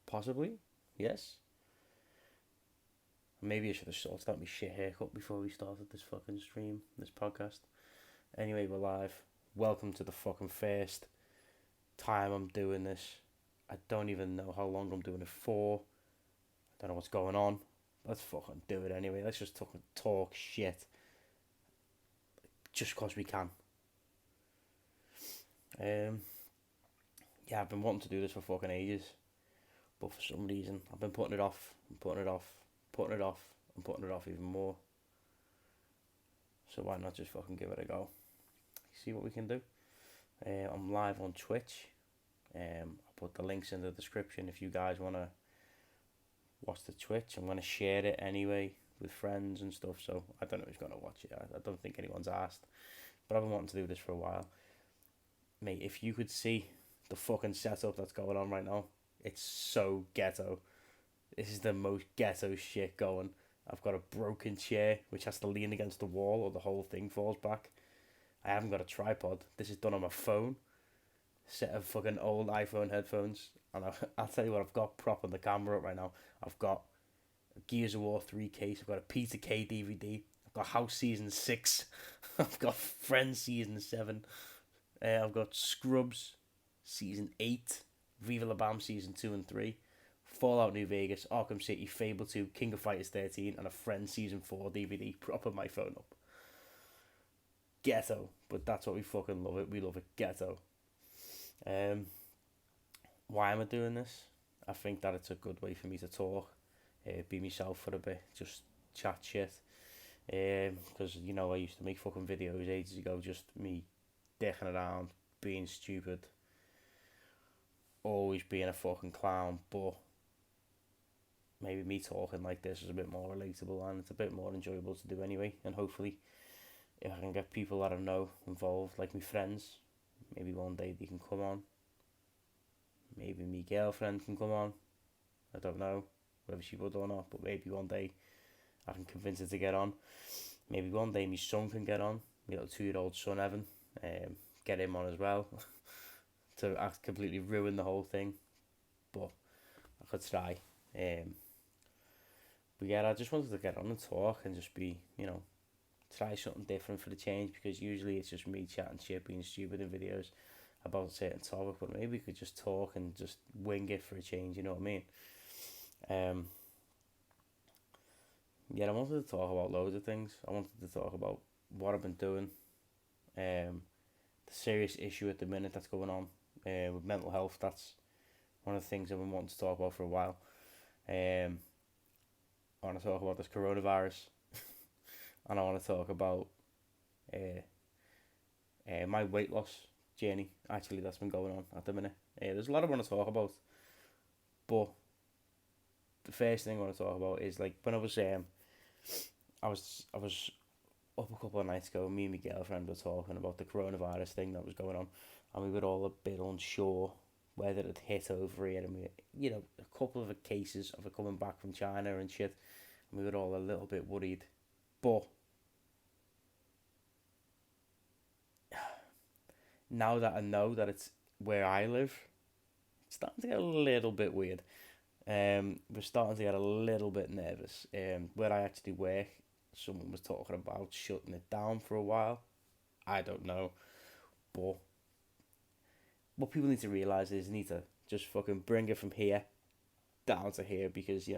Possibly. Yes. Maybe I should have sorted out my shit haircut before we started this fucking stream, this podcast. Anyway, we're live. Welcome to the fucking first time I'm doing this. I don't even know how long I'm doing it for. I don't know what's going on. Let's fucking do it anyway. Let's just talk shit. Just cause we can. Um, yeah, I've been wanting to do this for fucking ages. But for some reason, I've been putting it off, and putting it off, putting it off, and putting it off even more. So why not just fucking give it a go? See what we can do. I'm live on Twitch. I'll put the links in the description if you guys want to watch the Twitch. I'm going to share it anyway with friends and stuff. So I don't know who's going to watch it. I don't think anyone's asked. But I've been wanting to do this for a while. Mate, if you could see the fucking setup that's going on right now, it's so ghetto. This is the most ghetto shit going. I've got a broken chair which has to lean against the wall or the whole thing falls back. I haven't got a tripod. This is done on my phone. Set of fucking old iPhone headphones. And I'll tell you what, I've got propping the camera up right now. I've got a Gears of War 3 case. I've got a Peter K DVD. I've got House Season 6. I've got Friends Season 7. I've got Scrubs Season 8. Viva La Bam Season 2 and 3. Fallout New Vegas, Arkham City, Fable 2, King of Fighters 13, and a Friends Season 4 DVD propping my phone up. Ghetto, but that's what we fucking love it. We love it ghetto. Why am I doing this? I think that it's a good way for me to talk, be myself for a bit, just chat shit. Because I used to make fucking videos ages ago, just me dicking around, being stupid, always being a fucking clown. But maybe me talking like this is a bit more relatable and it's a bit more enjoyable to do anyway. And hopefully, if I can get people that I know involved, like my friends, maybe one day they can come on. Maybe my girlfriend can come on. I don't know whether she would or not, but maybe one day I can convince her to get on. Maybe one day my son can get on. My little 2-year-old son Evan, get him on as well. To completely ruin the whole thing, but I could try. But yeah, I just wanted to get on and talk and just be, try something different for the change, because usually it's just me chatting shit, being stupid in videos about a certain topic, but maybe we could just talk and just wing it for a change, you know what I mean? Yeah, I wanted to talk about loads of things. I wanted to talk about what I've been doing, the serious issue at the minute that's going on with mental health. That's one of the things I've been wanting to talk about for a while. I want to talk about this coronavirus, and I want to talk about my weight loss journey. Actually, that's been going on at the minute. There's a lot I want to talk about, but the first thing I want to talk about is like when I was up a couple of nights ago. Me and my girlfriend were talking about the coronavirus thing that was going on, and we were all a bit unsure whether it hit over here, and a couple of cases of it coming back from China and shit, and we were all a little bit worried. But now that I know that it's where I live, it's starting to get a little bit weird. We're starting to get a little bit nervous. Where I actually work, someone was talking about shutting it down for a while. I don't know, but what people need to realize is they need to just fucking bring it from here down to here, because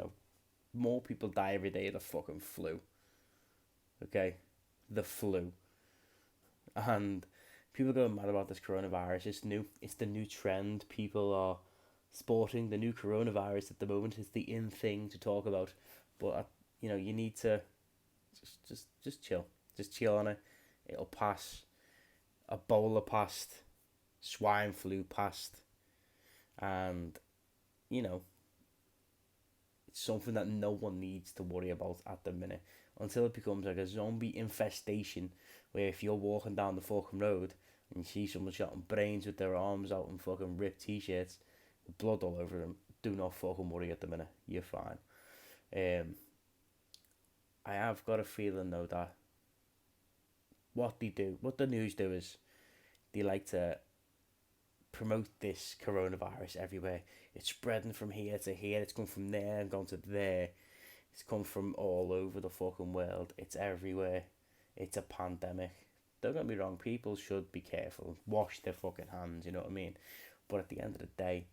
more people die every day of the fucking flu. Okay, the flu, and people go mad about this coronavirus. It's new. It's the new trend. People are sporting the new coronavirus at the moment. It's the in thing to talk about. But you need to just chill. Just chill on it. It'll pass. Ebola passed. Swine flu passed. And it's something that no one needs to worry about at the minute, until it becomes like a zombie infestation, where if you're walking down the fucking road and you see someone shouting brains with their arms out and fucking ripped t-shirts with blood all over them, do not fucking worry at the minute. You're fine. I have got a feeling though that what the news do is they like to promote this coronavirus everywhere. It's spreading from here to here. It's gone from there and gone to there. It's come from all over the fucking world. It's everywhere. It's a pandemic. Don't get me wrong, people should be careful. Wash their fucking hands, you know what I mean? But at the end of the day,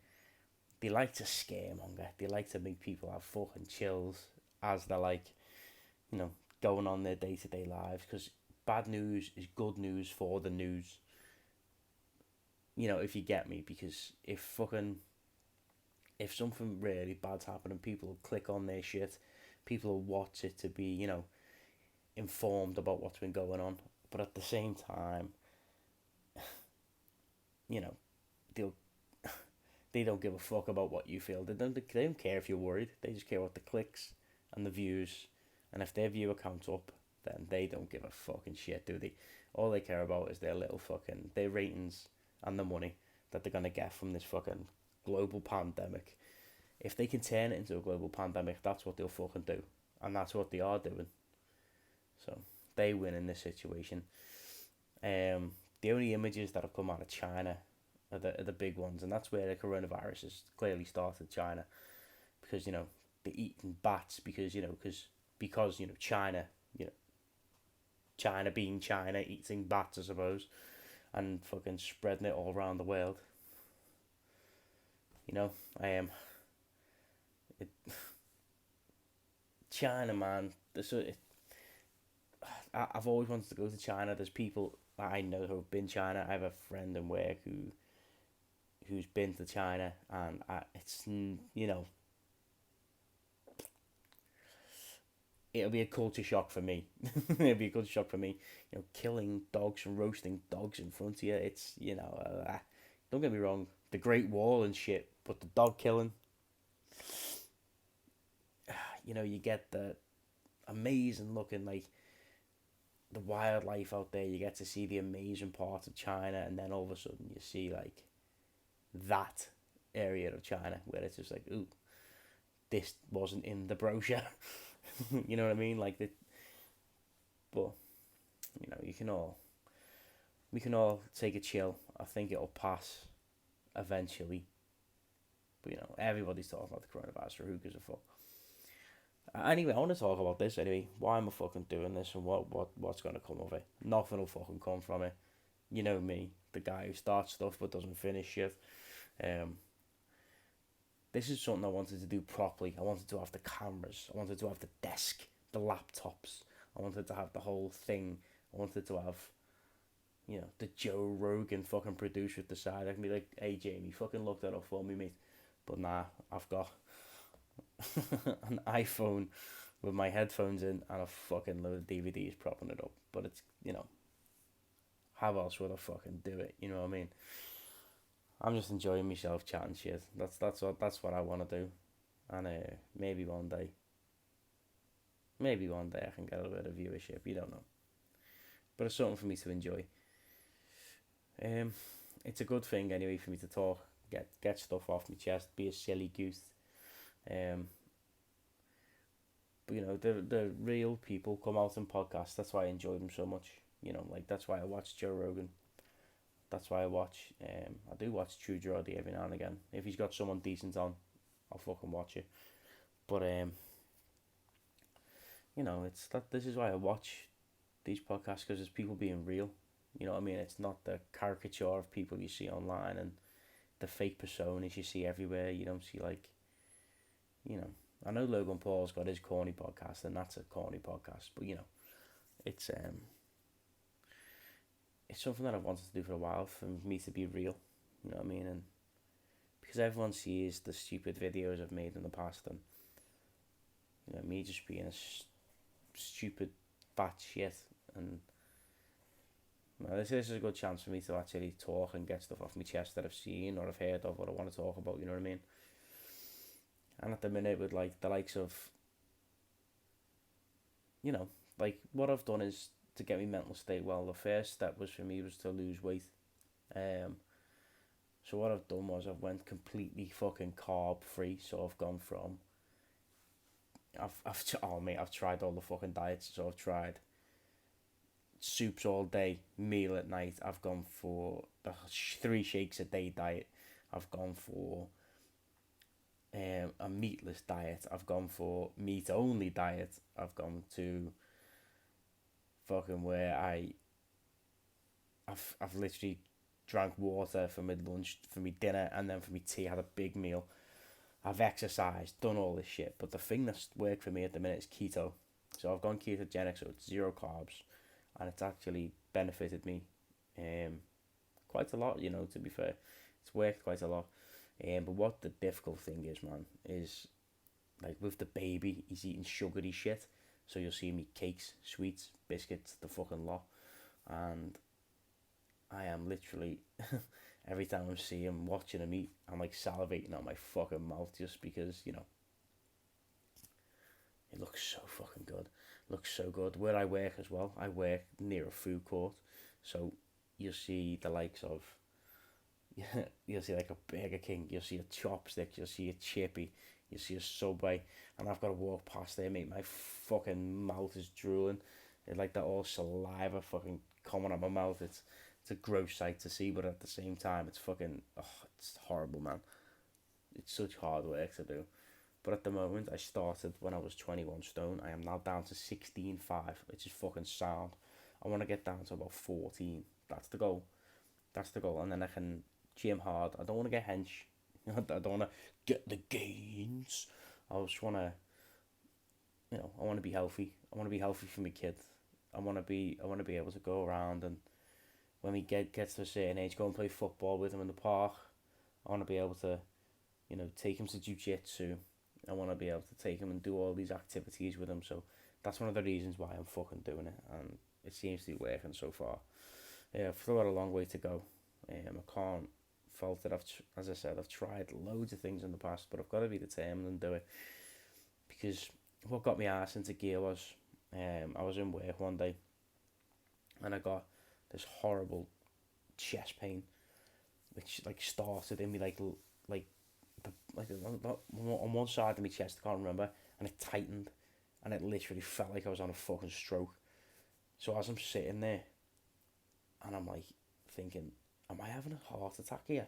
they like to scaremonger. They like to make people have fucking chills as they're like, you know, going on their day-to-day lives. Because bad news is good news for the news. You know, if you get me. Because if something really bad's happening, people will click on their shit. People will watch it to be, you know, informed about what's been going on. But at the same time, you know, they'll they don't give a fuck about what you feel. They don't care if you're worried. They just care about the clicks and the views. And if their viewer count's up, then they don't give a fucking shit, do they? All they care about is their ratings and the money that they're gonna get from this fucking global pandemic. If they can turn it into a global pandemic, that's what they'll fucking do. And that's what they are doing. So they win in this situation. The only images that have come out of China are the big ones, and that's where the coronavirus has clearly started. China, because you know they're eating bats because you know China, you know China being China, eating bats, I suppose, and fucking spreading it all around the world. You know, it, China, man. I've always wanted to go to China. There's people that I know who've been China. I have a friend in work who's been to China, and it's you know it'll be a culture shock for me. It'll be a culture shock for me. You know, killing dogs and roasting dogs in front of you. It's don't get me wrong, the Great Wall and shit, but the dog killing. You know, you get the amazing looking like the wildlife out there. You get to see the amazing parts of China, and then all of a sudden you see like that area of China where it's just like, ooh, this wasn't in the brochure. You know what I mean? Like but you know, we can all take a chill. I think it'll pass eventually. But you know, everybody's talking about the coronavirus, so who gives a fuck? Anyway, I want to talk about this anyway. Why am I fucking doing this, and what's gonna come of it? Nothing will fucking come from it. You know me, the guy who starts stuff but doesn't finish shit. This is something I wanted to do properly. I wanted to have the cameras. I wanted to have the desk, the laptops. I wanted to have the whole thing. I wanted to have, you know, the Joe Rogan fucking producer at the side. I can be like, hey Jamie, fucking look that up for me, mate. But nah, I've got an iPhone with my headphones in and a fucking load of DVDs propping it up. But it's, you know, how else would I fucking do it? You know what I mean? I'm just enjoying myself chatting shit. That's what I want to do, and maybe one day I can get a bit of viewership. You don't know, but it's something for me to enjoy. It's a good thing anyway for me to talk, get stuff off my chest, be a silly goose. But you know, the real people come out in podcasts. That's why I enjoy them so much. You know, like that's why I watch Joe Rogan. That's why I watch. I do watch True Geordie every now and again. If he's got someone decent on, I'll fucking watch it. But you know, it's that. This is why I watch these podcasts, because it's people being real. You know what I mean? It's not the caricature of people you see online and the fake personas you see everywhere. You don't see like, you know. I know Logan Paul's got his corny podcast, and that's a corny podcast. But you know, it's something that I've wanted to do for a while, for me to be real, you know what I mean? And because everyone sees the stupid videos I've made in the past, and you know, me just being a stupid fat shit, and you know, this is a good chance for me to actually talk and get stuff off my chest that I've seen or I've heard of, what I want to talk about, you know what I mean? And at the minute, with like the likes of, you know, like what I've done is to get my mental state well. The first step was for me was to lose weight. So what I've done was I've went completely fucking carb free. So I've gone from I've tried all the fucking diets. So I've tried soups all day, meal at night. I've gone for the 3 shakes a day diet. I've gone for a meatless diet. I've gone for meat only diet. I've gone to fucking where I've literally drank water for my lunch, for my dinner, and then for my tea. Had a big meal. I've exercised, done all this shit. But the thing that's worked for me at the minute is keto. So I've gone ketogenic, so it's zero carbs, and it's actually benefited me quite a lot. To be fair, it's worked quite a lot. But what the difficult thing is, man, is like with the baby, he's eating sugary shit. So you'll see me cakes, sweets, biscuits, the fucking lot, and I am literally every time I see him watching him eat, I'm like salivating on my fucking mouth just because it looks so fucking good. Looks so good. Where I work as well, I work near a food court, so you'll see the likes of you'll see like a Burger King, you'll see a Chopstick, you'll see a Chippy, you'll see a Subway, and I've got to walk past there, mate. My fucking mouth is drooling. It's like that all saliva fucking coming out my mouth. It's a gross sight to see, but at the same time, it's fucking it's horrible, man. It's such hard work to do. But at the moment, I started when I was 21 stone. I am now down to 16.5, which is fucking sound. I want to get down to about 14. That's the goal. That's the goal. And then I can gym hard. I don't want to get hench. I don't want to get the gains. I just want to, I want to be healthy. I want to be healthy for my kid. I want to be able to go around and when we gets to a certain age, go and play football with him in the park. I want to be able to, take him to jiu-jitsu. I want to be able to take him and do all these activities with him. So that's one of the reasons why I'm fucking doing it, and it seems to be working so far. Yeah, I've still got a long way to go. I can't fault it. As I said, I've tried loads of things in the past, but I've got to be determined and do it. Because what got me ass into gear was, I was in work one day, and I got this horrible chest pain, which like started in me on one side of my chest, I can't remember, and it tightened, and it literally felt like I was on a fucking stroke. So as I'm sitting there, and I'm like thinking, am I having a heart attack here?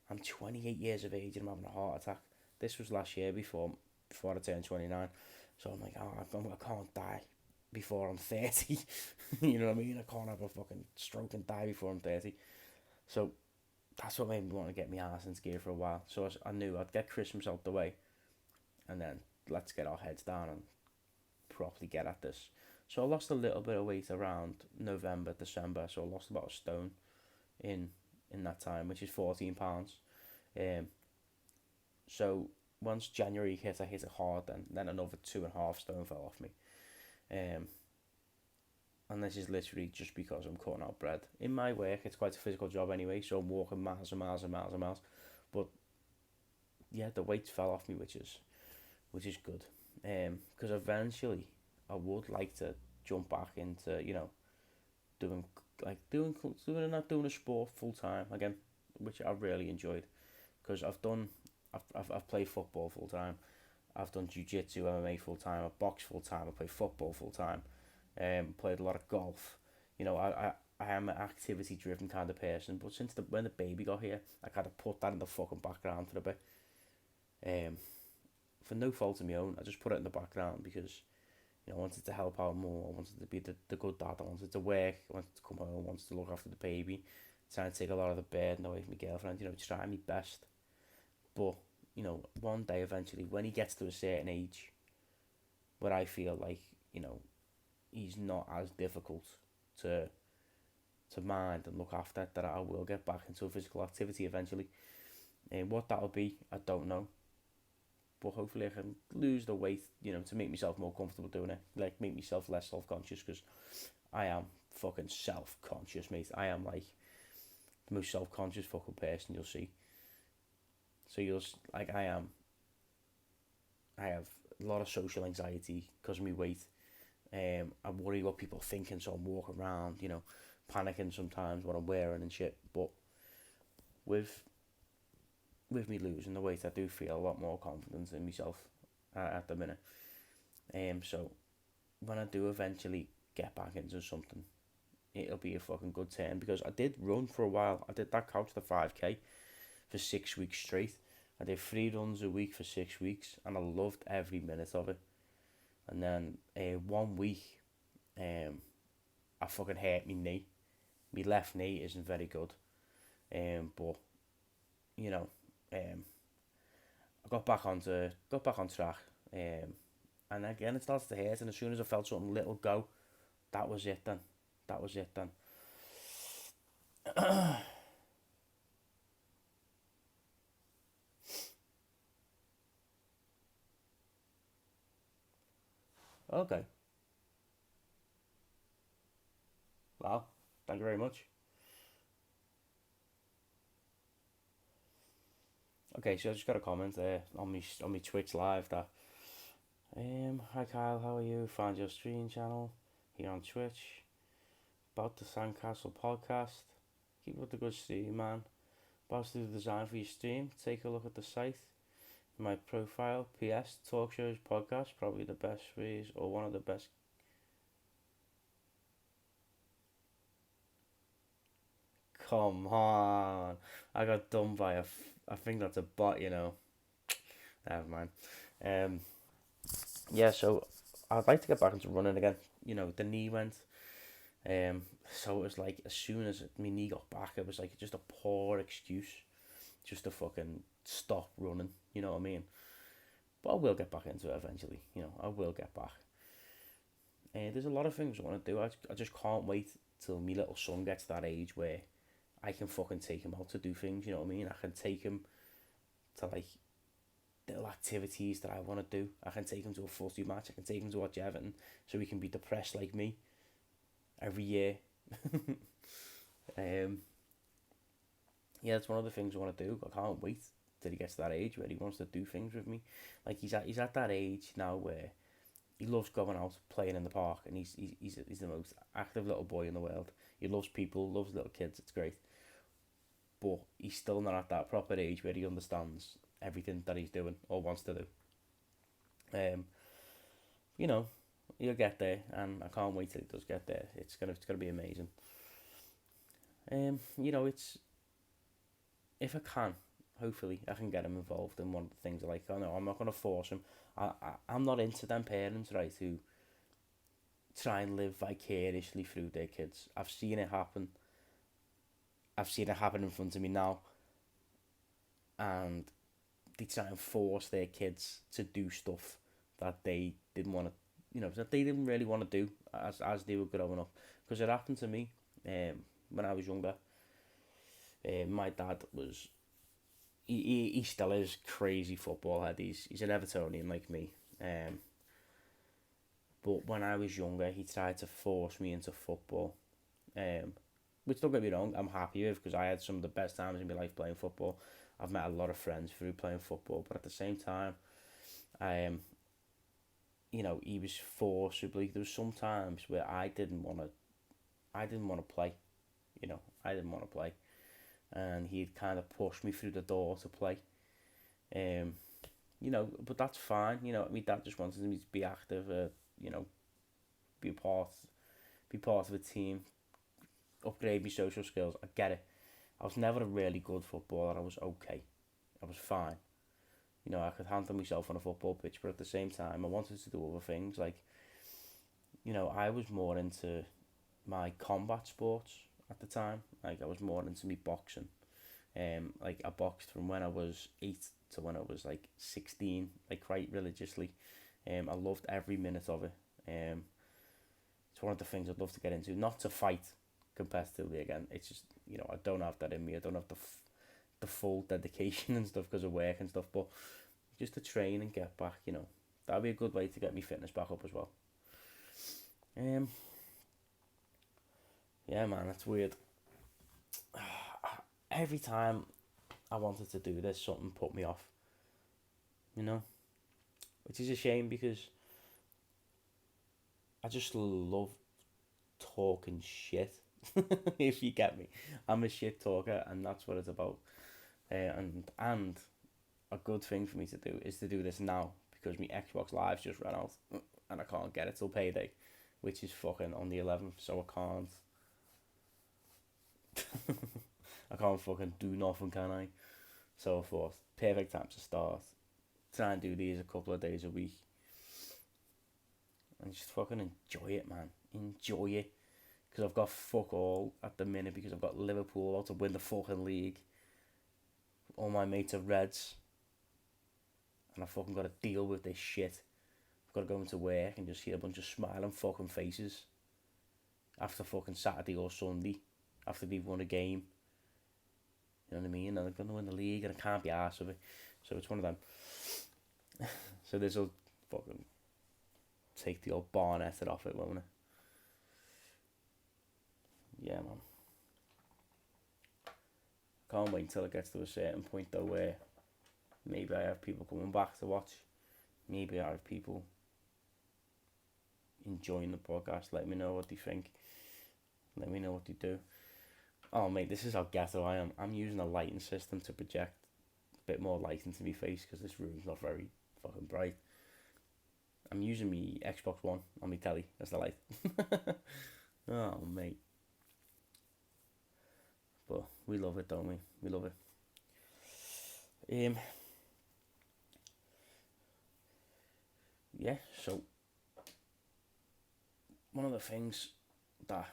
I'm 28 years of age and I'm having a heart attack. This was last year before I turned 29. So I'm like, I can't die before I'm 30. You know what I mean? I can't have a fucking stroke and die before I'm 30. So that's what made me want to get my ass into gear for a while. So I knew I'd get Christmas out the way, and then let's get our heads down and properly get at this. So I lost a little bit of weight around November, December. So I lost about a stone in that time, which is £14. So once January hit, I hit it hard. Then another 2.5 stone fell off me. And this is literally just because I'm cutting out bread. In my work, it's quite a physical job anyway, so I'm walking miles and miles and miles and miles. But yeah, the weight fell off me, which is good. Because eventually I would like to jump back into doing doing a sport full time again, which I really enjoyed. Because I've played football full time. I've done jiu-jitsu, MMA full time. I box full time. I play football full time. Played a lot of golf. I am an activity driven kind of person, but since when the baby got here, I kind of put that in the fucking background for a bit. For no fault of my own, I just put it in the background because I wanted to help out more. I wanted to be the good dad. I wanted to work. I wanted to come home. I wanted to look after the baby. Trying to take a lot of the burden away from my girlfriend. Trying my best. But one day eventually, when he gets to a certain age, where I feel like he's not as difficult to mind and look after, that I will get back into a physical activity eventually. And what that'll be, I don't know. But hopefully I can lose the weight, to make myself more comfortable doing it. Like, make myself less self-conscious, because I am fucking self-conscious, mate. I am, like, the most self-conscious fucking person you'll see. So I have a lot of social anxiety because of my weight. I worry what people are thinking, so I'm walking around, panicking sometimes what I'm wearing and shit. But with me losing the weight, I do feel a lot more confidence in myself at the minute. So when I do eventually get back into something, it'll be a fucking good turn, because I did run for a while. I did that couch the 5k for 6 weeks straight. I did 3 runs a week for 6 weeks, and I loved every minute of it. And then 1 week, I fucking hurt my knee. My left knee isn't very good. But you know, I got back on track. And again, it starts to hurt. And as soon as I felt something little go, that was it then. That was it then. Okay. Wow. Thank you very much. Okay, so I just got a comment there on my Twitch live that hi Kyle, how are you? Found your stream channel here on Twitch. About the Sandcastle podcast. Keep up the good stream, man. About to do the design for your stream. Take a look at the site. My profile. PS. Talk shows podcast. Probably the best ways, or one of the best. Come on. I got done by I think that's a bot, you know. Never mind. Um, yeah, so I'd like to get back into running again. The knee went. So it was like, as soon as my knee got back, it was like just a poor excuse just to fucking stop running. You know what I mean? But I will get back into it eventually. I will get back. There's a lot of things I want to do. I just can't wait till my little son gets to that age where I can fucking take him out to do things. You know what I mean? I can take him to like little activities that I want to do. I can take him to a footy match. I can take him to watch Everton, so he can be depressed like me every year. um, yeah, it's one of the things I want to do. I can't wait till he gets to that age where he wants to do things with me. Like he's at that age now where he loves going out playing in the park, and he's the most active little boy in the world. He loves people, loves little kids. It's great, but he's still not at that proper age where he understands everything that he's doing or wants to do. Um, you know, he'll get there, and I can't wait till he does get there. It's gonna be amazing. It's, if I can, hopefully I can get him involved in one of the things I like. I know I'm not gonna force him. I'm not into them parents, right, who try and live vicariously through their kids. I've seen it happen. I've seen it happen in front of me now, and they try and force their kids to do stuff that they didn't want to, that they didn't really want to do as they were growing up. Because it happened to me when I was younger. My dad was, he still is crazy football head. He's an Evertonian like me. But when I was younger, he tried to force me into football. Which, don't get me wrong, I'm happy with, because I had some of the best times in my life playing football. I've met a lot of friends through playing football, but at the same time, he was forcibly. There was some times where I didn't want to play. I didn't want to play, and he'd kind of push me through the door to play. Um, but that's fine. My dad just wanted me to be active. You know, be a part, be part of a team, upgrade my social skills. I get it. I was never a really good footballer. I was okay. I was fine. I could handle myself on a football pitch, but at the same time, I wanted to do other things. Like, I was more into my combat sports at the time. Like, I was more into me boxing. Like, I boxed from when I was 8 to when I was like 16, like quite religiously. I loved every minute of it. It's one of the things I'd love to get into. Not to fight competitively again. It's just, I don't have that in me. I don't have the full dedication and stuff because of work and stuff. But just to train and get back, that'd be a good way to get me fitness back up as well. Yeah, man, that's weird. Every time I wanted to do this, something put me off. Which is a shame, because I just love talking shit. If you get me, I'm a shit talker, and that's what it's about. And a good thing for me to do is to do this now, because my Xbox Live just ran out, and I can't get it till payday, which is fucking on the 11th, so I can't I can't fucking do nothing, can I? So I thought, perfect time to start. Try and do these a couple of days a week. And just fucking enjoy it, man. Enjoy it. Because I've got fuck all at the minute because I've got Liverpool out to win the fucking league. All my mates are Reds. And I fucking got to deal with this shit. I've got to go into work and just see a bunch of smiling fucking faces. After fucking Saturday or Sunday. After they've won a game. You know what I mean? And they're going to win the league and I can't be arsed with it. So it's one of them. So this'll fucking take the old Barnett off it, won't it? Yeah, man. Can't wait until it gets to a certain point though where maybe I have people coming back to watch. Maybe I have people enjoying the podcast. Let me know what they think. Let me know what they do. Oh mate, this is how ghetto I am. I'm using a lighting system to project a bit more light into my face because this room's not very fucking bright. I'm using my Xbox One on my telly as the light. Oh mate. But we love it, don't we? We love it. Yeah, so one of the things that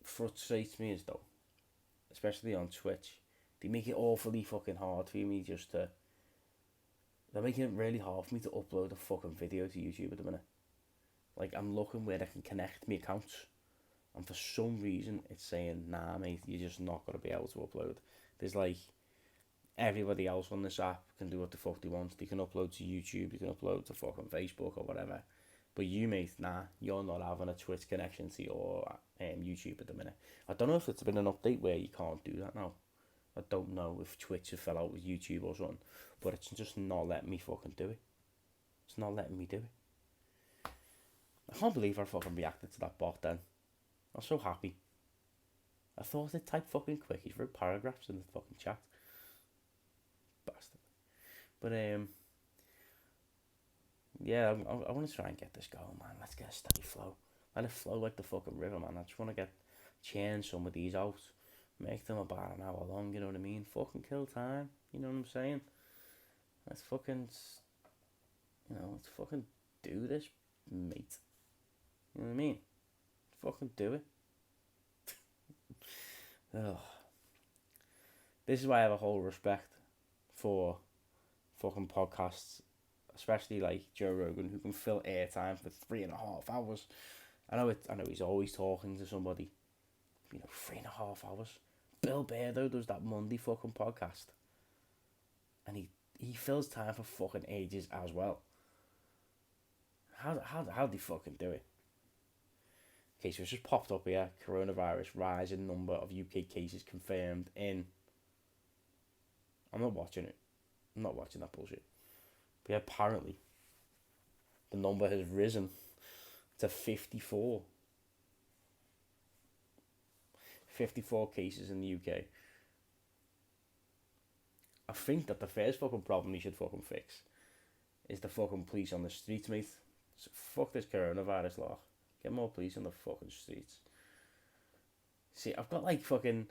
frustrates me is though, especially on Twitch, they make it awfully fucking hard for me just to. They're making it really hard for me to upload a fucking video to YouTube at the minute. Like I'm looking where I can connect my accounts, and for some reason it's saying, nah mate, you're just not gonna be able to upload. There's like everybody else on this app can do what the fuck they want. They can upload to YouTube, they can upload to fucking Facebook or whatever. But you mate, nah, you're not having a Twitch connection to your YouTube at the minute. I don't know if it's been an update where you can't do that now. I don't know if Twitch have fell out with YouTube or something, but it's just not letting me fucking do it. It's not letting me do it. I can't believe I fucking reacted to that bot then. I was so happy. I thought I'd type fucking quick. He wrote paragraphs in the fucking chat. Bastard. But yeah, I want to try and get this going, man. Let's get a steady flow. Let it flow like the fucking river, man. I just want to get churn some of these out. Make them about an hour long, you know what I mean? Fucking kill time, you know what I'm saying? Let's fucking, let's fucking do this, mate. You know what I mean? Fucking do it. Ugh. This is why I have a whole respect for fucking podcasts, especially like Joe Rogan, who can fill airtime for 3.5 hours. I know he's always talking to somebody. 3.5 hours. Bill Burr though does that Monday fucking podcast, and he fills time for fucking ages as well. How do they fucking do it? Okay, so it's just popped up here. Coronavirus rise in number of UK cases confirmed in. I'm not watching it. I'm not watching that bullshit. But yeah, apparently the number has risen to 54. 54 cases in the UK. I think that the first fucking problem you should fucking fix is the fucking police on the streets, mate. So fuck this coronavirus, lot. Get more police on the fucking streets. See, I've got like fucking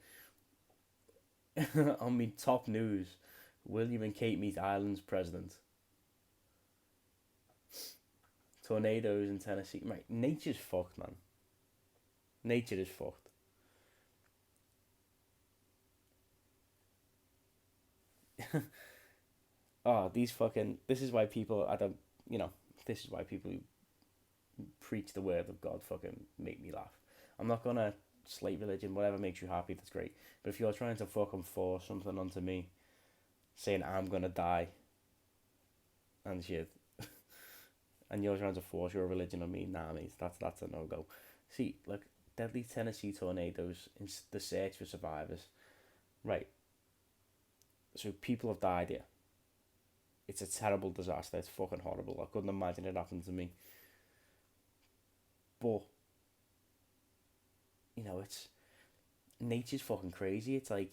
on me top news, William and Kate meet Ireland's president. Tornadoes in Tennessee. Mate, nature's fucked, man. Nature is fucked. This is why people, this is why people who preach the word of God fucking make me laugh. I'm not gonna slate religion, whatever makes you happy, that's great. But if you're trying to fucking force something onto me, saying I'm gonna die, and shit, and you're trying to force your religion on me, nah mate, that's a no-go. See, look, deadly Tennessee tornadoes in the search for survivors. Right. So people have died here. It's a terrible disaster. It's fucking horrible. I couldn't imagine it happened to me. But, it's nature's fucking crazy. It's like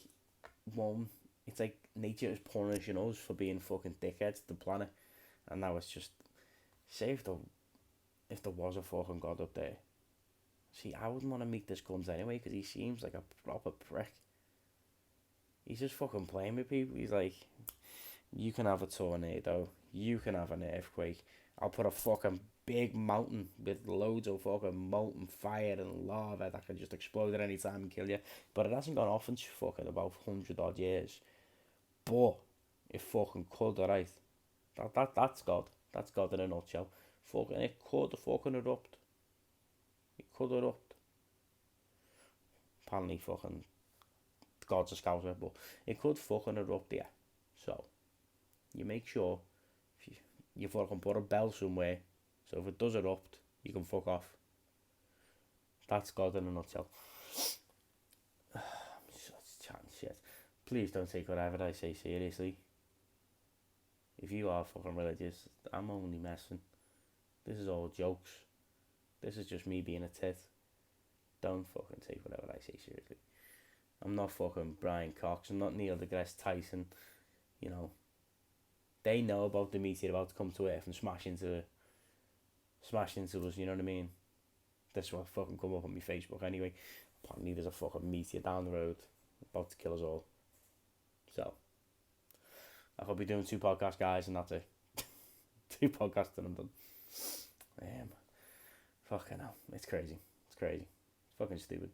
nature is punishing us for being fucking dickheads to the planet, and now it's just say if there was a fucking God up there, See, I wouldn't want to meet this cunt anyway because he seems like a proper prick. He's just fucking playing with people. He's like, you can have a tornado, you can have an earthquake. I'll put a fucking big mountain with loads of fucking molten fire and lava that can just explode at any time and kill you. But it hasn't gone off in fucking about 100 odd years. But it fucking could, alright? That's God. That's God in a nutshell. Fucking, it could fucking erupt. It could erupt. Apparently fucking God's a scouser, but it could fucking erupt, yeah. So, you make sure you fucking put a bell somewhere, so if it does erupt, you can fuck off. That's God in a nutshell. I'm just chatting shit. Please don't take whatever I say seriously. If you are fucking religious, I'm only messing. This is all jokes. This is just me being a tit. Don't fucking take whatever I say seriously. I'm not fucking Brian Cox. I'm not Neil deGrasse Tyson. You know, they know about the meteor about to come to Earth and smash into us. You know what I mean? That's what fucking come up on my Facebook anyway. Apparently, there's a fucking meteor down the road about to kill us all. So, I could be doing 2 podcasts, guys, and that's it. 2 podcasts and I'm done. Fucking hell. It's crazy. It's crazy. It's fucking stupid.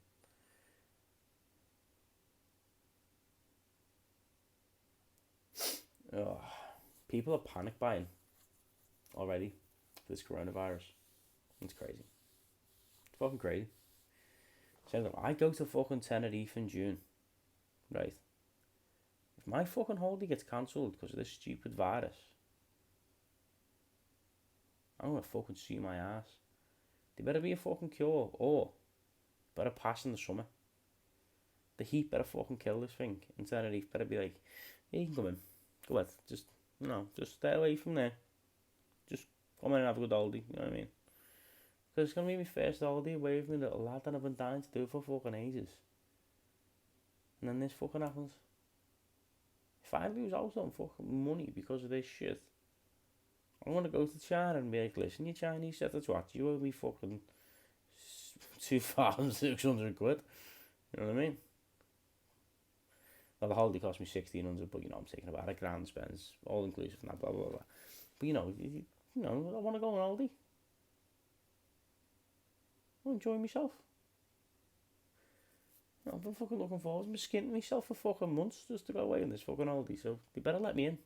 Oh, people are panic buying already for this coronavirus. It's crazy. It's fucking crazy. So I go to fucking Tenerife in June, right? If my fucking holiday gets cancelled because of this stupid virus, I'm gonna fucking sue my ass. There better be a fucking cure, or better pass in the summer. The heat better fucking kill this thing. And Tenerife better be like, yeah, you can come in. Go ahead. Just stay away from there. Just come in and have a good holiday. You know what I mean? Because it's going to be my first holiday away from my little lad that I've been dying to do for fucking ages. And then this fucking happens. If I lose out on fucking money because of this shit, I'm going to go to China and be like, listen, you Chinese set of twats, you owe me fucking 2,600 quid. You know what I mean? Well, the holiday cost me 1,600, but I'm taking about £1,000 spends, all inclusive and that, blah, blah, blah. But I want to go on holiday. I want to enjoy myself. I've been fucking looking forward to skinning myself for fucking months just to go away on this fucking holiday, so they better let me in.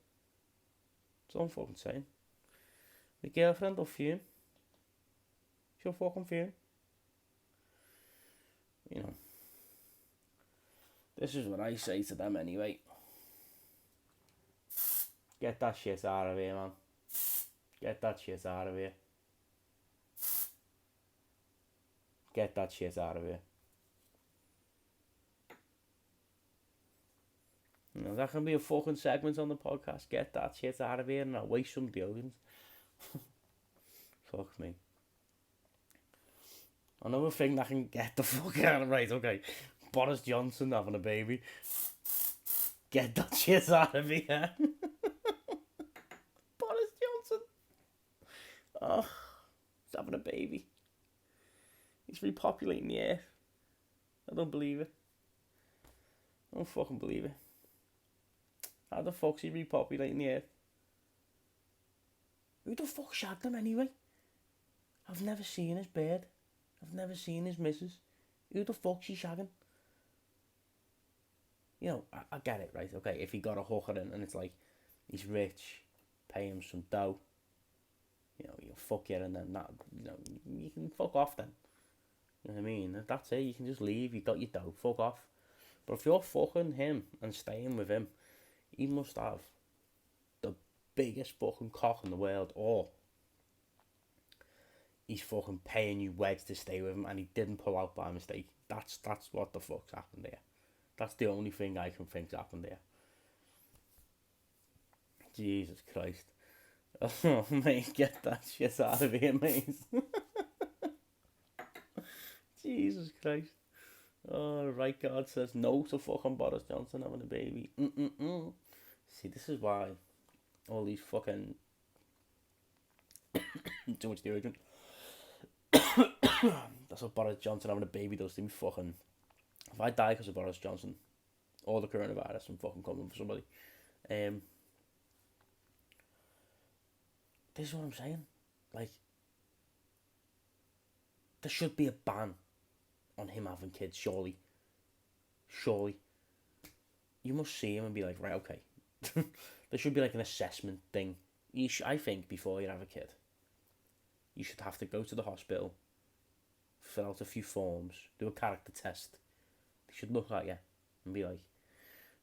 That's all I'm fucking saying. My girlfriend will fume. She'll fucking fume. This is what I say to them anyway. Get that shit out of here, man. Get that shit out of here. Get that shit out of here. That can be a fucking segment on the podcast. Get that shit out of here and I'll waste some deodorant. Fuck me. Another thing that can get the fuck out of right, okay. Boris Johnson having a baby. Get that shit out of here. Boris Johnson. Oh, he's having a baby. He's repopulating the earth. I don't believe it. I don't fucking believe it. How the fuck's he repopulating the earth? Who the fuck shagged him anyway? I've never seen his bed. I've never seen his missus. Who the fuck's he shagging? I get it, right? Okay, if he got a hooker in and it's like, he's rich, pay him some dough, you'll fuck you and then that, you can fuck off then. You know what I mean? That's it, you can just leave, you got your dough, fuck off. But if you're fucking him and staying with him, he must have the biggest fucking cock in the world, or he's fucking paying you wedge to stay with him and he didn't pull out by mistake. That's what the fuck's happened there. That's the only thing I can think's happened there. Jesus Christ. Oh, mate, get that shit out of here, mate. Jesus Christ. Oh, right, God says no to fucking Boris Johnson having a baby. See, this is why all these fucking... Too much deodorant. That's what Boris Johnson having a baby does to me. Fucking, if I die because of Boris Johnson or the coronavirus, I'm fucking coming for somebody. Um, this is what I'm saying. Like, there should be a ban on him having kids. Surely, you must see him and be like, right, okay. There should be like an assessment thing. I think before you have a kid, you should have to go to the hospital, fill out a few forms, do a character test. They should look at you and be like,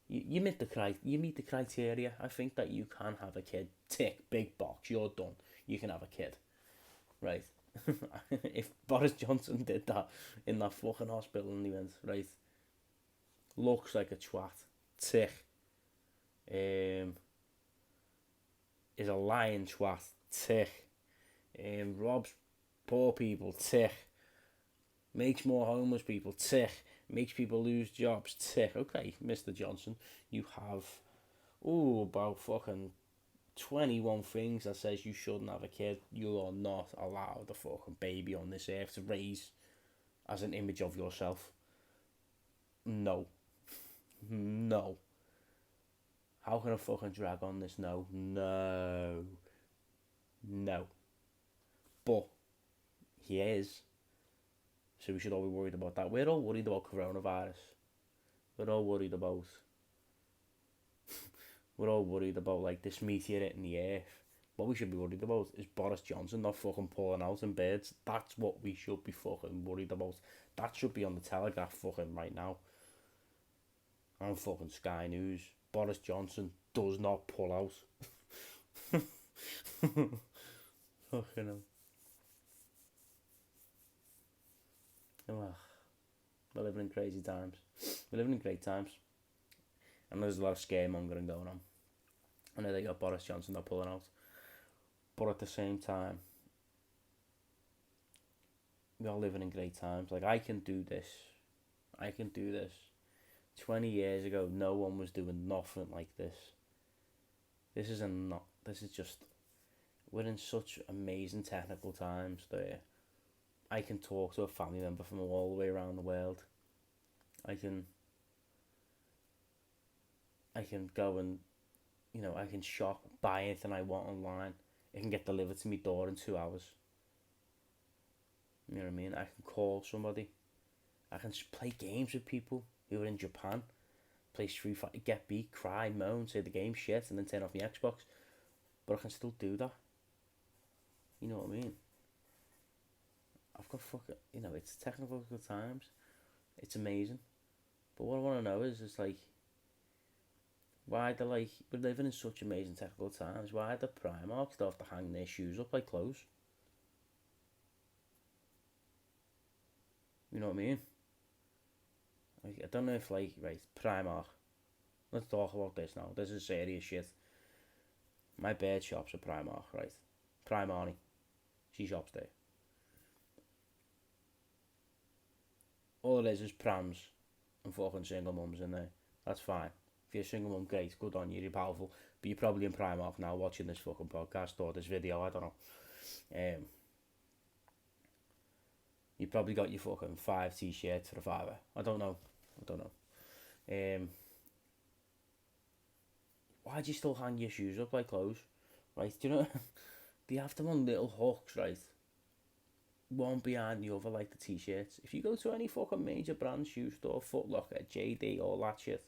you meet the criteria. I think that you can have a kid. Tick, big box. You're done. You can have a kid, right? If Boris Johnson did that in that fucking hospital and he went, right, looks like a twat. Tick. Is a lying twat. Tick. Robs poor people. Tick. Makes more homeless people. Tick. Makes people lose jobs. Tick. Okay, Mr. Johnson, you have about fucking 21 things that says you shouldn't have a kid. You are not allowed a fucking baby on this earth to raise as an image of yourself. No. No. How can I fucking drag on this? No. But he is. So we should all be worried about that. We're all worried about coronavirus. We're all worried about like this meteor hitting the earth. What we should be worried about is Boris Johnson not fucking pulling out in beds. That's what we should be fucking worried about. That should be on the Telegraph fucking right now. On fucking Sky News. Boris Johnson does not pull out. Fucking hell. Oh, we're living in crazy times. We're living in great times. And there's a lot of scaremongering going on. I know they got Boris Johnson not pulling out. But at the same time, we are living in great times. Like, I can do this. 20 years ago, no one was doing nothing like this. This is just, we're in such amazing technical times that I can talk to a family member from all the way around the world. I can go and, I can shop, buy anything I want online. It can get delivered to my door in 2 hours. You know what I mean? I can call somebody. I can play games with people who are in Japan. Play Street Fighter, get beat, cry, moan, say the game's shit, and then turn off my Xbox. But I can still do that. You know what I mean? I've got fucking, it's technical times. It's amazing. But what I want to know is like, why we're living in such amazing technical times, why the Primark still have to hang their shoes up like clothes? You know what I mean? Like, I don't know if, right, Primark. Let's talk about this now. This is serious shit. My bird shops at Primark, right? Primani. She shops there. All it is prams and fucking single mums in there. That's fine. If you're a single mum, great, good on you, you're powerful. But you're probably in Primark now watching this fucking podcast or this video, I don't know. You probably got your fucking 5 t-shirts for a fiver. I don't know. Why do you still hang your shoes up like clothes? Right, do you know? They have them on little hooks, right? One behind the other like the t-shirts. If you go to any fucking major brand shoe store, Foot Locker, JD, all that shit,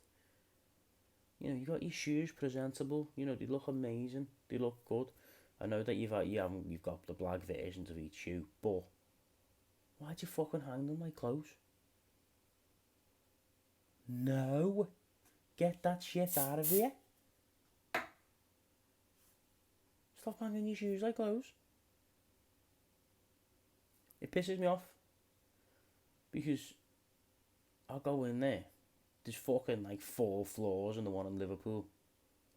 you got your shoes presentable. They look amazing. They look good. I know that you've got the black versions of each shoe, but why'd you fucking hang them like clothes? No, get that shit out of here. Stop hanging your shoes like clothes. It pisses me off because I'll go in there. There's fucking like 4 floors in the one in Liverpool,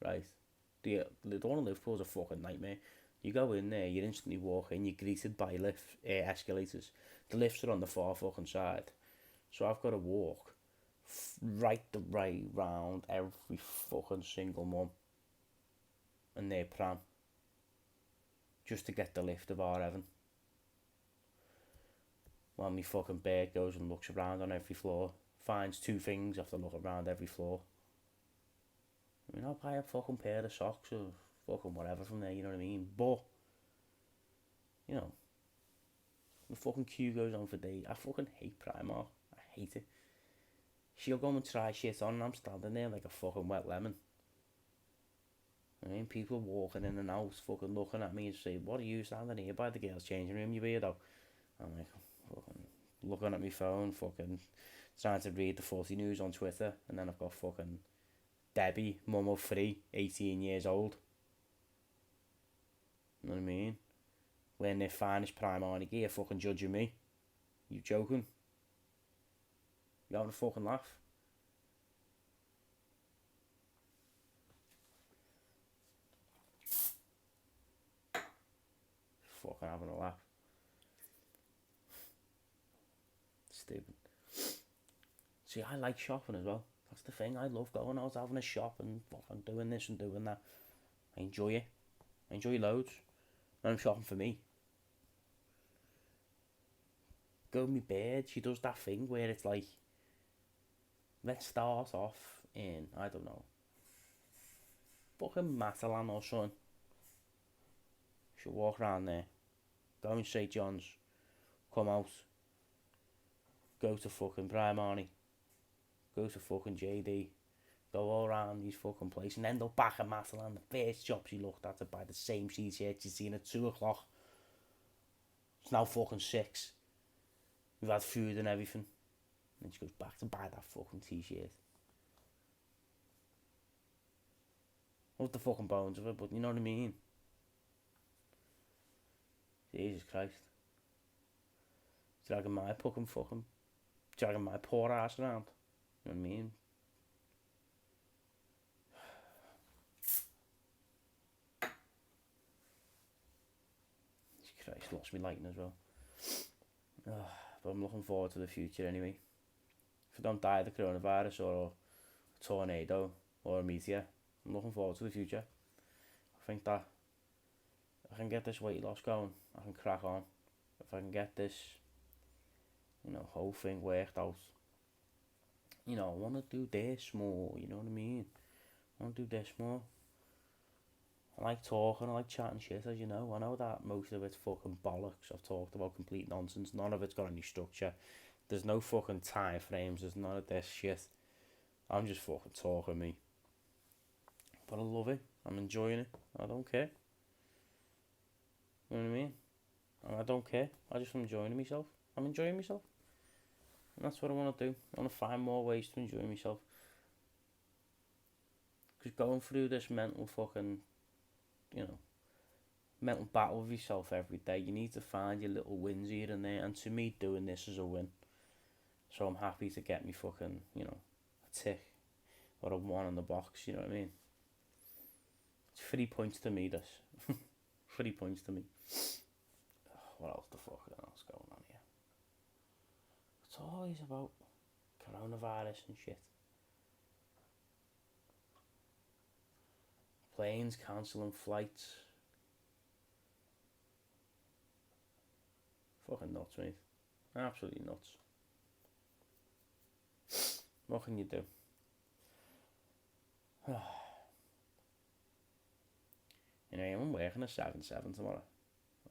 right? The one in Liverpool is a fucking nightmare. You go in there, you instantly walk in, you're greeted by escalators. The lifts are on the far fucking side, so I've got to walk right the way round every fucking single mum and their pram just to get the lift of our heaven. While my fucking bird goes and looks around on every floor, finds 2 things after looking around every floor. I mean, I'll buy a fucking pair of socks or fucking whatever from there, you know what I mean? But, you know, the fucking queue goes on for days. I fucking hate Primark. I hate it. She'll go and try shit on and I'm standing there like a fucking wet lemon. I mean, people walking in and out fucking looking at me and say, what are you standing here by the girls' changing room, you weirdo? I'm like, fucking looking at my phone, fucking trying to read the footy news on Twitter, and then I've got fucking Debbie, mum of 3, 18 years old. You know what I mean? Wearing their finest Primark gear, fucking judging me. You joking? You having a fucking laugh? Fucking having a laugh. Stupid. See, I like shopping as well. That's the thing. I love going out, having a shop and fucking doing this and doing that. I enjoy it. I enjoy loads. And I'm shopping for me. Go with me bird. She does that thing where it's like, let's start off in, I don't know, fucking Matalan or something. She'll walk around there, go in St. John's, come out, go to fucking Primark, go to fucking JD, go all around these fucking places and end up back at Matalan, the first shop she looked at to buy the same t-shirt she'd seen at 2 o'clock. It's now fucking 6. We've had food and everything. And she goes back to buy that fucking t-shirt. What the fucking bones of it, but you know what I mean? Jesus Christ. Dragging my poor ass around. You know what I mean? Jesus Christ, lost me lighting as well. But I'm looking forward to the future anyway. If I don't die of the coronavirus or a tornado or a meteor, I'm looking forward to the future. I think that I can get this weight loss going, I can crack on. If I can get this, whole thing worked out, I want to do this more, you know what I mean? I want to do this more. I like talking, I like chatting shit, as you know. I know that most of it's fucking bollocks. I've talked about complete nonsense. None of it's got any structure. There's no fucking time frames. There's none of this shit. I'm just fucking talking me. But I love it. I'm enjoying it. I don't care. You know what I mean? I don't care. I just am enjoying myself. I'm enjoying myself. And that's what I want to do. I want to find more ways to enjoy myself. Because going through this mental fucking, mental battle with yourself every day, you need to find your little wins here and there. And to me, doing this is a win. So I'm happy to get me fucking, a tick or a 1 on the box, you know what I mean? It's 3 points to me, this. 3 points to me. What else the fuck else going on here? It's always about coronavirus and shit. Planes cancelling flights. Fucking nuts, mate. Absolutely nuts. What can you do? I'm working a 7-7 tomorrow.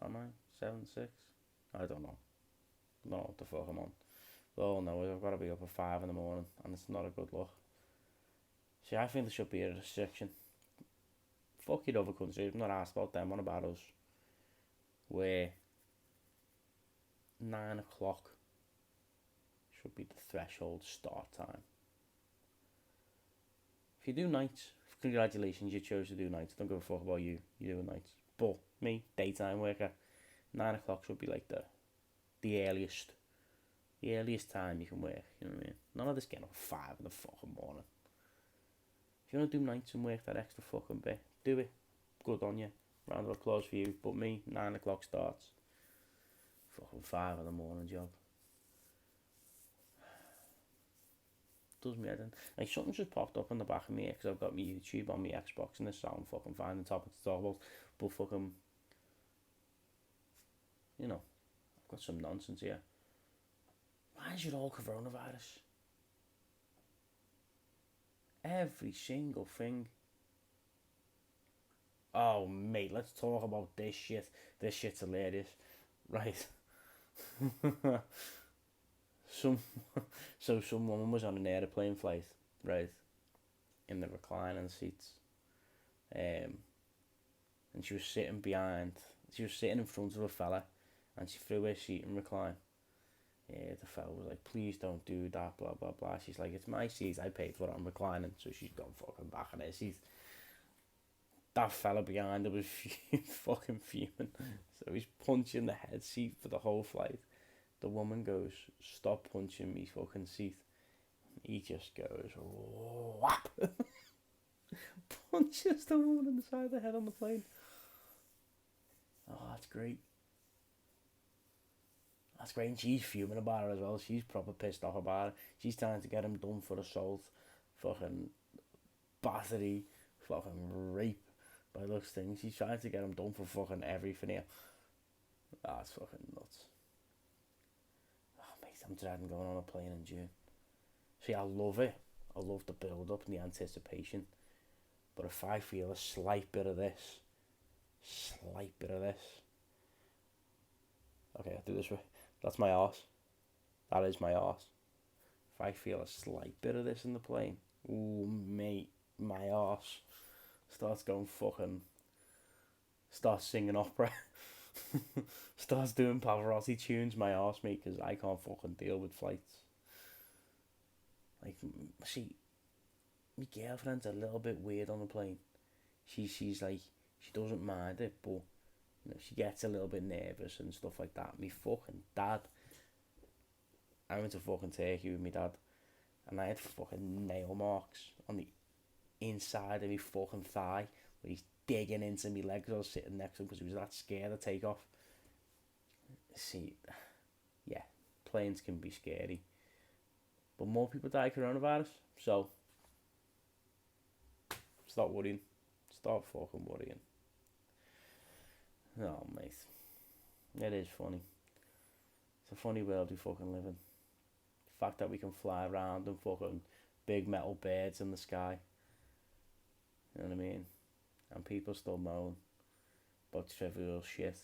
Am I? 7-6? I don't know. Not what the fuck I'm on. Well, no, I've got to be up at 5 in the morning, and it's not a good look. See, I think there should be a restriction. Fuck your other countries, I'm not asked about them, what about us? Where 9 o'clock should be the threshold start time. If you do nights, congratulations, you chose to do nights. Don't give a fuck about you. You do nights. But me, daytime worker, 9 o'clock should be like the earliest time you can work. You know what I mean? None of this getting up at 5 in the fucking morning. If you want to do nights and work that extra fucking bit, do it. Good on you. Round of applause for you. But me, 9 o'clock starts. Fucking 5 in the morning job. Does me head in. Like, something just popped up on the back of me because I've got my YouTube on my Xbox and this sound fucking finding topics to talk about. But fucking, I've got some nonsense here. Why is it all coronavirus? Every single thing. Oh, mate, let's talk about this shit. This shit's hilarious. Right. some some woman was on an airplane flight, right, in the reclining seats. Um and she was sitting behind, she was sitting in front of a fella, and she threw her seat and recline. Yeah, the fella was like, please don't do that, blah blah blah. She's like, it's my seat, I paid for it, I'm reclining. So she's gone fucking back in her seat. That fella behind her was fucking fuming. So he's punching the head seat for the whole flight. The woman goes, stop punching me fucking seat. He just goes, whap! Punches the woman in the side of the head on the plane. Oh, that's great. That's great. And she's fuming about it as well. She's proper pissed off about it. She's trying to get him done for assault, fucking battery, fucking rape by those things. She's trying to get him done for fucking everything here. That's fucking nuts. Oh, mate, I'm dreading going on a plane in June. See, I love it. I love the build up and the anticipation. But if I feel a slight bit of this, okay, I'll do this way. That's my arse. That is my arse. If I feel a slight bit of this in the plane, ooh, mate, my arse starts going fucking, starts singing opera, starts doing Pavarotti tunes, my arse, mate, because I can't fucking deal with flights. Like, see, my girlfriend's a little bit weird on the plane. She's like, she doesn't mind it, but you know, she gets a little bit nervous and stuff like that. Me fucking dad, I went to fucking Turkey with my dad, and I had fucking nail marks on the inside of my fucking thigh where he's digging into me legs. I was sitting next to him because he was that scared to take off. See, yeah, planes can be scary, but more people die of coronavirus, so stop worrying. Stop fucking worrying. Oh, mate. It is funny. It's a funny world we fucking live in. The fact that we can fly around and fucking big metal birds in the sky. You know what I mean? And people still moan about trivial shit.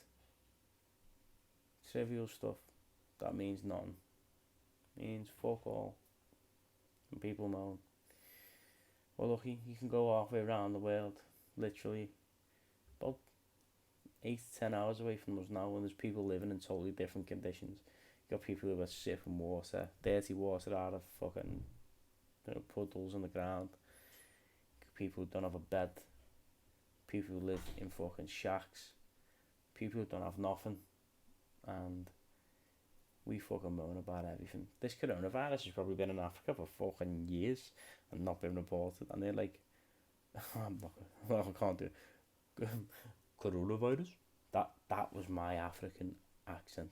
Trivial stuff. That means nothing. Means fuck all. And people moan. Well, look, you can go halfway around the world, literally, about 8 to 10 hours away from us now, and there's people living in totally different conditions. You got people who are sipping water, dirty water out of fucking, you know, puddles on the ground. People who don't have a bed. People who live in fucking shacks. People who don't have nothing. And we fucking moan about everything. This coronavirus has probably been in Africa for fucking years and not been reported. And they're like, I'm not, well, I can't do it. Coronavirus? That was my African accent.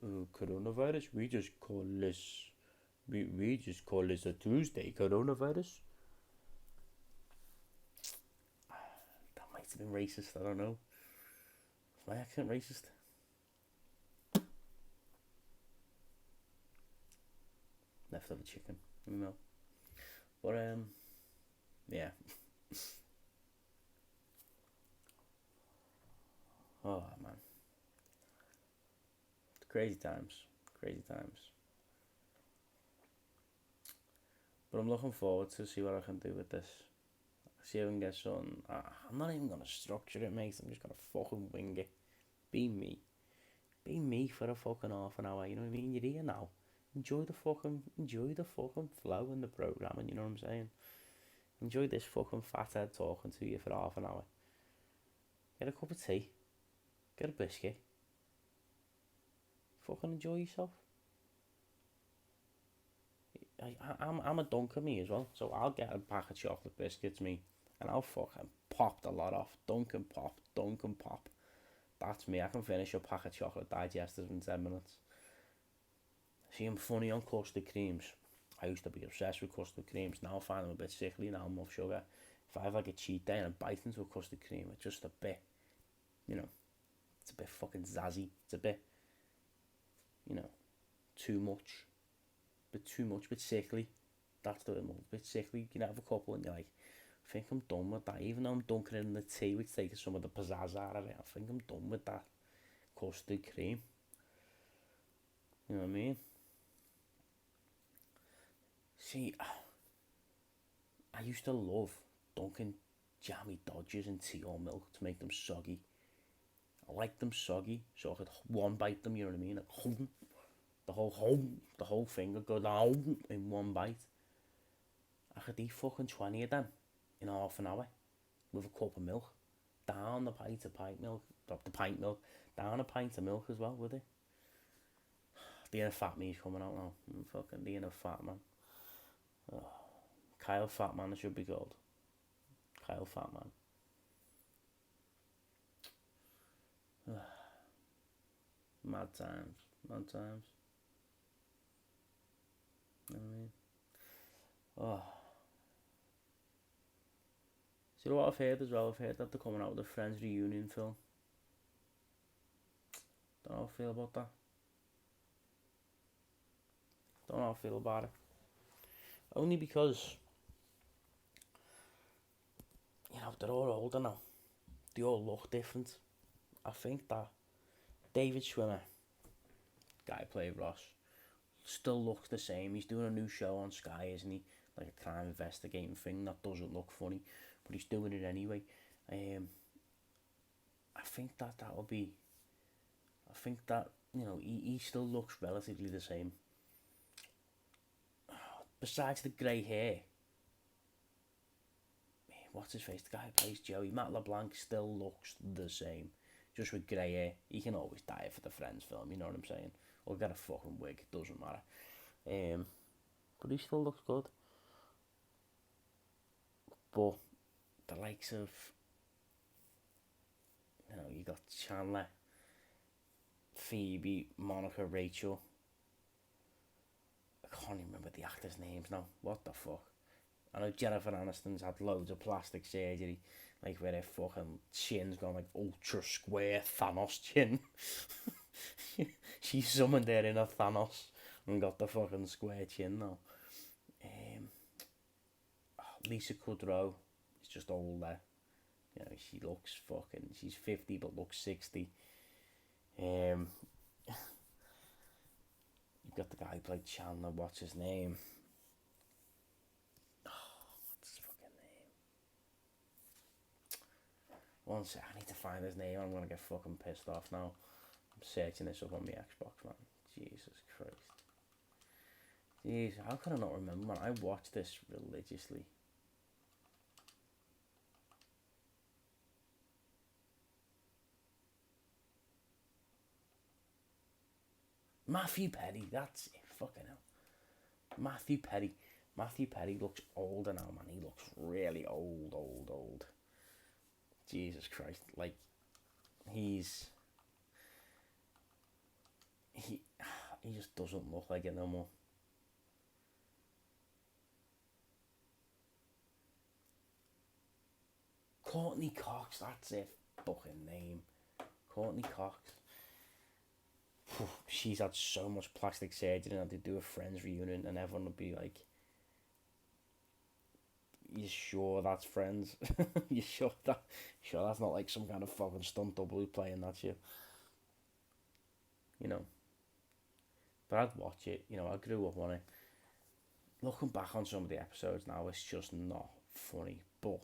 Coronavirus? We just call this a Tuesday. Coronavirus? That might have been racist, I don't know. Is my accent racist? Left of a chicken, you know. But yeah. Oh man, crazy times. But I'm looking forward to see what I can do with this. See if I can get something. I'm not even gonna structure it, mate. I'm just gonna fucking wing it. Be me for a fucking half an hour. You know what I mean? You're here now. Enjoy the fucking flow in the programming, you know what I'm saying? Enjoy this fucking fathead talking to you for half an hour. Get a cup of tea, get a biscuit, fucking enjoy yourself. I'm a dunker me as well, so I'll get a pack of chocolate biscuits me, and I'll fucking pop the lot off. Dunk and pop. That's me. I can finish a pack of chocolate digestives in 10 minutes. See, I'm funny on custard creams. I used to be obsessed with custard creams. Now I find them a bit sickly. Now I'm off sugar. If I have like a cheat day and I bite into a custard cream, it's just a bit, you know, it's a bit fucking zazzy. It's a bit, you know, too much. Bit too much, bit sickly. That's the word, bit sickly. You can have a couple and you're like, I think I'm done with that. Even though I'm dunking it in the tea, which takes some of the pizzazz out of it, I think I'm done with that custard cream. You know what I mean? See, I used to love dunking jammy dodgers in tea or milk to make them soggy. I like them soggy, so I could one bite them. You know what I mean? Like, the whole thing would go down in one bite. I could eat fucking 20 of them in half an hour with a cup of milk. Down the pint of pint milk, the pint milk, down a pint of milk as well with it. The inner fat me's coming out now. Fucking the inner fat man. Oh, Kyle Fatman it should be called. Kyle Fatman. Mad times. Mad times. You know what I mean? Oh. See what I've heard as well? I've heard that they're coming out with a Friends reunion film. Don't know how I feel about that. Don't know how I feel about it. Only because, you know, they're all older now. They all look different. I think that David Schwimmer, guy who played Ross, still looks the same. He's doing a new show on Sky, isn't he? Like a crime investigating thing that doesn't look funny, but he's doing it anyway. I think that will be. I think that, you know, he still looks relatively the same. Besides the grey hair, what's his face? The guy who plays Joey, Matt LeBlanc, still looks the same, just with grey hair. He can always dye for the Friends film, you know what I'm saying? Or get a fucking wig, it doesn't matter. But he still looks good. But the likes of, you know, you got Chandler, Phoebe, Monica, Rachel. I can't even remember the actors' names now. What the fuck? I know Jennifer Aniston's had loads of plastic surgery, like where her fucking chin's gone like ultra square Thanos chin. She summoned her in a Thanos and got the fucking square chin now. Lisa Kudrow is just older. You know, she looks fucking. She's 50 but looks 60. You've got the guy who played Chandler. What's his name? What's his fucking name? One sec, I need to find his name. I'm gonna get fucking pissed off now. I'm searching this up on my Xbox, man. Jesus Christ. Jeez, how can I not remember, man? I watched this religiously. Matthew Perry, that's it. Fucking hell. Matthew Perry looks older now, man. He looks really old. Jesus Christ. Like, he just doesn't look like it no more. Courtney Cox, that's it. Fucking name. Courtney Cox. She's had so much plastic surgery and they do a Friends reunion and everyone would be like, you sure that's Friends? You sure that's not like some kind of fucking stunt double who's playing that shit? You know. But I'd watch it, you know, I grew up on it. Looking back on some of the episodes now, it's just not funny. But,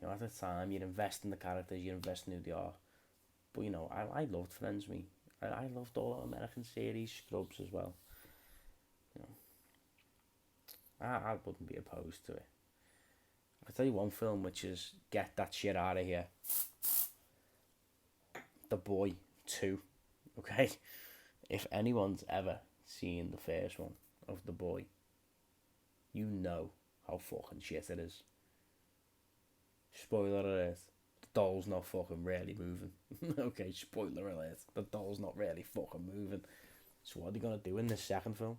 you know, at the time, you invest in the characters, you invest in who they are. But, you know, I loved Friends, me. I loved all the American series, Scrubs as well. You know, I wouldn't be opposed to it. I can tell you one film which is get that shit out of here. The Boy 2. Okay? If anyone's ever seen the first one of The Boy, you know how fucking shit it is. Spoiler alert. The doll's not fucking really moving. Okay, spoiler alert. The doll's not really fucking moving. So what are they gonna do in this second film?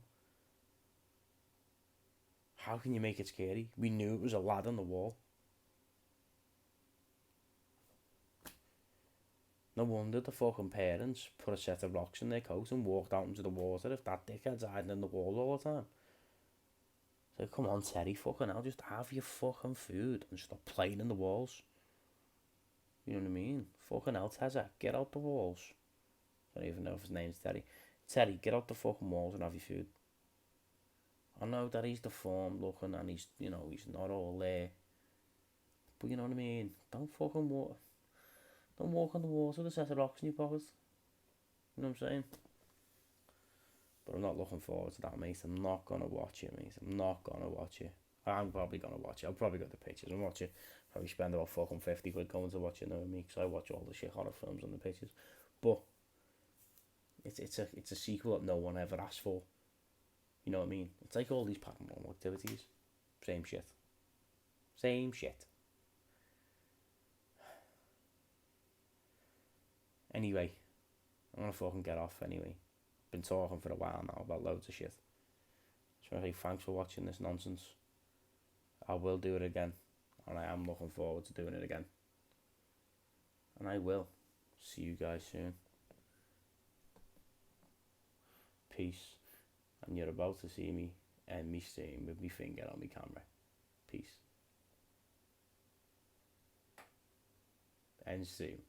How can you make it scary? We knew it was a lad on the wall. No wonder the fucking parents put a set of rocks in their coat and walked out into the water if that dickhead's hiding in the wall all the time. So come on, Terry, fucking hell, just have your fucking food and stop playing in the walls. You know what I mean? Fucking hell, Tezza, get out the walls. I don't even know if his name's Terry. Terry, get out the fucking walls and have your food. I know that he's deformed looking and he's, he's not all there. But you know what I mean? Don't fucking walk. Don't walk on the walls with a set of rocks in your pockets. You know what I'm saying? But I'm not looking forward to that, mate. I'm not gonna watch it, mate. I'm not gonna watch it. I'm probably gonna watch it. I'll probably go to pictures and watch it. Probably spend about fucking 50 quid going to watch it, you know what I mean? Because I watch all the shit horror films on the pictures. But it's a sequel that no one ever asked for. You know what I mean? It's like all these paranormal activities. Same shit. Same shit. Anyway, I'm gonna fucking get off anyway. Been talking for a while now about loads of shit. So I say thanks for watching this nonsense. I will do it again. And I am looking forward to doing it again. And I will. See you guys soon. Peace. And you're about to see me and me stream with my finger on my camera. Peace. End stream.